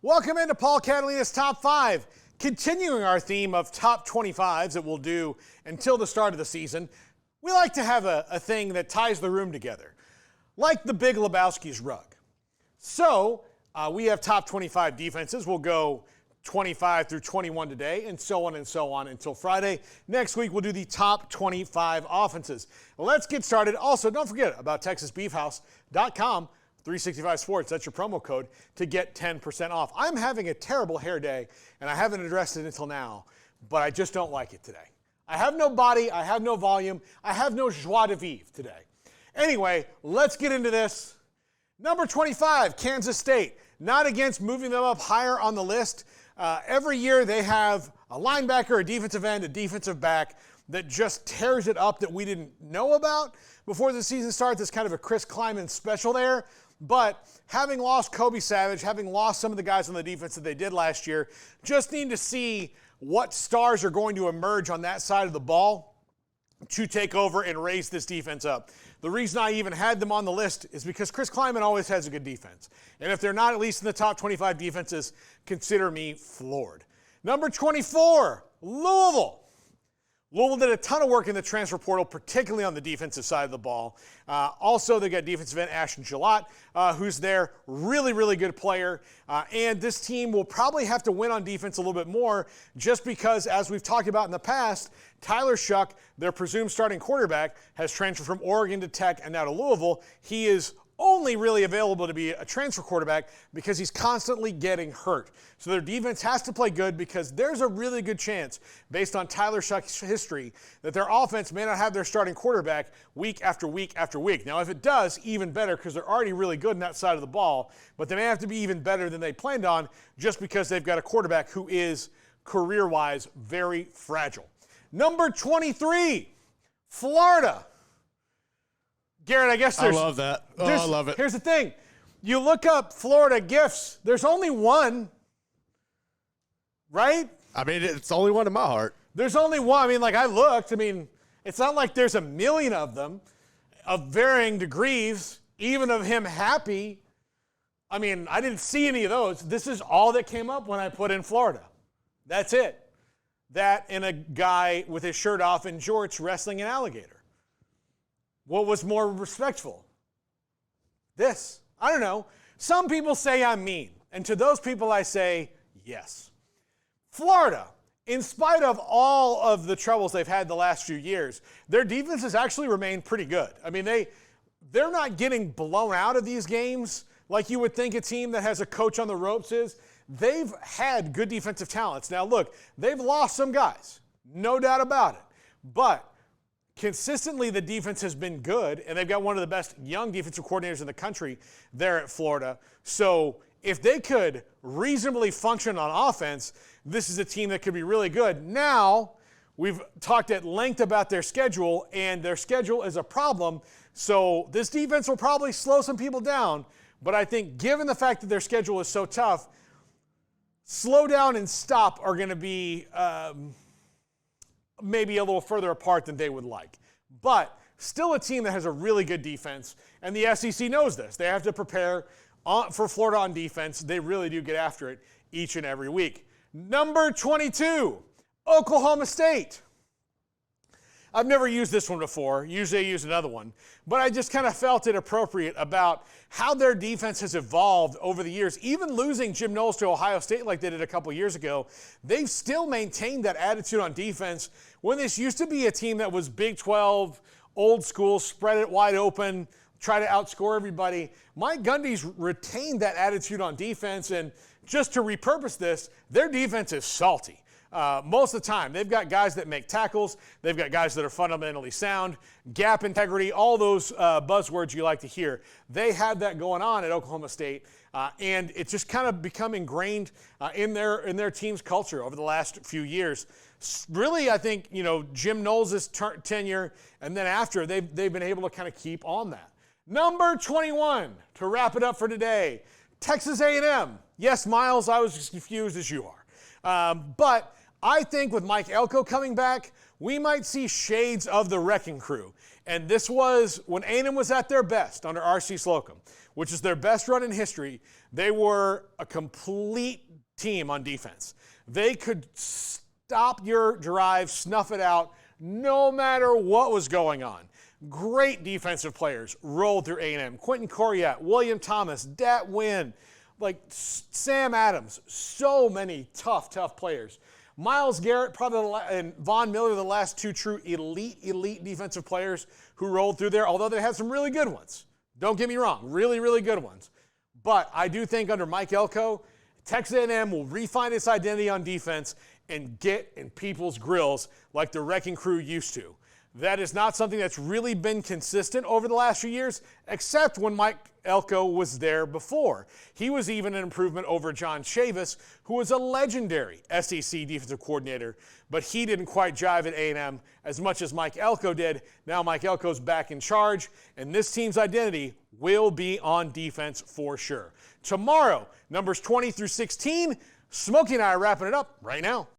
Welcome into Paul Catalina's Top 5. Continuing our theme of top 25s that we'll do until the start of the season, we like to have a thing that ties the room together, like the Big Lebowski's rug. So we have top 25 defenses. We'll go 25 through 21 today, and so on until Friday. Next week, we'll do the top 25 offenses. Let's get started. Also, don't forget about TexasBeefHouse.com. 365 Sports, that's your promo code to get 10% off. I'm having a terrible hair day, and I haven't addressed it until now, but I just don't like it today. I have no body, I have no volume, I have no joie de vivre today. Anyway, let's get into this. Number 25, Kansas State. Not against moving them up higher on the list. Every year they have a linebacker, a defensive end, a defensive back that just tears it up that we didn't know about before the season starts. It's kind of a Chris Kleiman special there. But having lost Kobe Savage, having lost some of the guys on the defense that they did last year, just need to see what stars are going to emerge on that side of the ball to take over and raise this defense up. The reason I even had them on the list is because Chris Kleiman always has a good defense. And if they're not at least in the top 25 defenses, consider me floored. Number 24, Louisville. Louisville did a ton of work in the transfer portal, particularly on the defensive side of the ball. Also, they got defensive end Ashton Gillott, who's their really, really good player. And this team will probably have to win on defense a little bit more just because, as we've talked about in the past, Tyler Shuck, their presumed starting quarterback, has transferred from Oregon to Tech and now to Louisville. He is only really available to be a transfer quarterback because he's constantly getting hurt. So their defense has to play good because there's a really good chance, based on Tyler Shuck's history, that their offense may not have their starting quarterback week after week after week. Now, if it does, even better because they're already really good in that side of the ball, but they may have to be even better than they planned on just because they've got a quarterback who is, career-wise, very fragile. Number 23, Florida. Garrett, I guess I love that. Oh, I love it. Here's the thing. You look up Florida gifts. There's only one, right? I mean, it's only one in my heart. There's only one. I mean, like I looked. I mean, it's not like there's a million of them of varying degrees, even of him happy. I mean, I didn't see any of those. This is all that came up when I put in Florida. That's it. That and a guy with his shirt off in jorts wrestling an alligator. What was more respectful? This. I don't know. Some people say I'm mean, and to those people I say yes. Florida, in spite of all of the troubles they've had the last few years, their defense has actually remained pretty good. I mean, they're not getting blown out of these games like you would think a team that has a coach on the ropes is. They've had good defensive talents. Now, look, they've lost some guys, no doubt about it, but consistently, the defense has been good, and they've got one of the best young defensive coordinators in the country there at Florida. So if they could reasonably function on offense, this is a team that could be really good. Now, we've talked at length about their schedule, and their schedule is a problem. So this defense will probably slow some people down, but I think given the fact that their schedule is so tough, slow down and stop are going to be maybe a little further apart than they would like. But still a team that has a really good defense, and the SEC knows this. They have to prepare for Florida on defense. They really do get after it each and every week. Number 22, Oklahoma State. I've never used this one before. Usually I use another one. But I just kind of felt it appropriate about how their defense has evolved over the years. Even losing Jim Knowles to Ohio State like they did a couple years ago, they've still maintained that attitude on defense when this used to be a team that was Big 12, old school, spread it wide open, try to outscore everybody. Mike Gundy's retained that attitude on defense, and just to repurpose this, their defense is salty. Most of the time, they've got guys that make tackles. They've got guys that are fundamentally sound, gap integrity, all those buzzwords you like to hear. They have that going on at Oklahoma State, and it's just kind of become ingrained in their team's culture over the last few years. Really, I think, Jim Knowles' tenure, and then after, they've been able to kind of keep on that. Number 21, to wrap it up for today, Texas A&M. Yes, Miles, I was as confused as you are. But I think with Mike Elko coming back, we might see shades of the Wrecking Crew. And this was when A&M was at their best under R.C. Slocum. which is their best run in history, they were a complete team on defense. They could stop your drive, snuff it out, no matter what was going on. Great defensive players rolled through A&M. Quentin Coriat, William Thomas, Dat Wynn, like Sam Adams, so many tough players. Miles Garrett, and Von Miller, the last two true elite defensive players who rolled through there, although they had some really good ones. Don't get me wrong, really good ones. But I do think under Mike Elko, Texas A&M will refine its identity on defense and get in people's grills like the Wrecking Crew used to. That is not something that's really been consistent over the last few years, except when Mike Elko was there before. He was even an improvement over John Chavis, who was a legendary SEC defensive coordinator, but he didn't quite jive at A&M as much as Mike Elko did. Now Mike Elko's back in charge, and this team's identity will be on defense for sure. Tomorrow, numbers 20 through 16, Smokey and I are wrapping it up right now.